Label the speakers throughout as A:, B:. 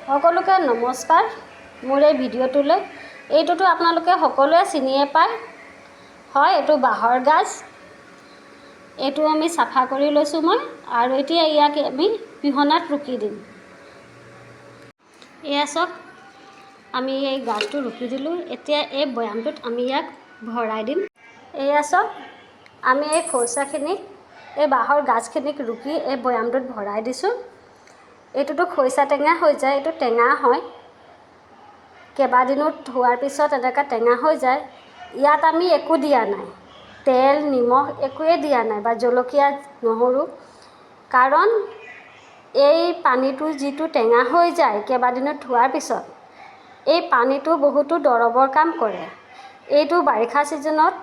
A: সকলোকে নমস্কাৰ। মোৰ এই ভিডিঅ'টোলৈ এইটোতো আপোনালোকে সকলোৱে চিনিয়ে পায়। হয়, এইটো বাঁহৰ গাজ। এইটো আমি চাফা কৰি লৈছোঁ মই, আৰু এতিয়া ইয়াক আমি পিহনাত ৰুকি দিম। এয়া চাওক, আমি এই গাজটো ৰুকি দিলোঁ। এতিয়া এই বৈয়ামটোত আমি ইয়াক ভৰাই দিম। এয়া চাওক, আমি এই খৰিচাখিনিক, এই বাঁহৰ গাজখিনিক ৰুকি এই বৈয়ামটোত ভৰাই দিছোঁ। এইটোতো খৰিচা টেঙা হৈ যায়, এইটো টেঙা হয়। কেইবাদিনো থোৱাৰ পিছত এনেকৈ টেঙা হৈ যায়। ইয়াত আমি একো দিয়া নাই, তেল নিমখ একোৱেই দিয়া নাই, বা জলকীয়া নহৰু। কাৰণ এই পানীটো যিটো টেঙা হৈ যায় কেইবাদিনো থোৱাৰ পিছত, এই পানীটো বহুতো দৰৱৰ কাম কৰে। এইটো বাৰিষা ছিজনত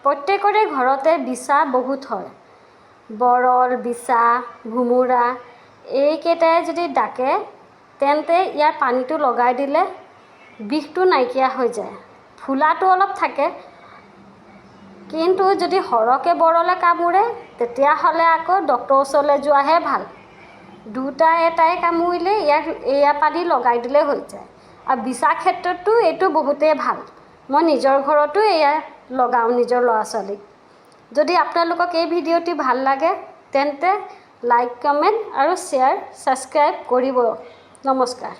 A: প্ৰত্যেকৰে ঘৰতে বিচা বহুত হয়। বৰল, বিচা, ভোমোৰা এইকেইটাই যদি ডাকে, তেন্তে ইয়াৰ পানীটো লগাই দিলে বিষটো নাইকিয়া হৈ যায়। ফুলাটো অলপ থাকে, কিন্তু যদি সৰহকৈ বৰলে কামোৰে তেতিয়াহ'লে আকৌ ডক্তৰৰ ওচৰলৈ যোৱাহে ভাল। দুটা এটাই কামুৰিলে এয়া পানী লগাই দিলে হৈ যায়। আৰু বিচাৰ ক্ষেত্ৰতো এইটো বহুতেই ভাল। মই নিজৰ ঘৰতো এয়া লগাওঁ নিজৰ ল'ৰা ছোৱালীক। যদি আপোনালোকক এই ভিডিঅ'টি ভাল লাগে তেন্তে লাইক, কমেণ্ট আৰু শ্বেয়াৰ, ছাবস্ক্ৰাইব কৰিব। নমস্কাৰ।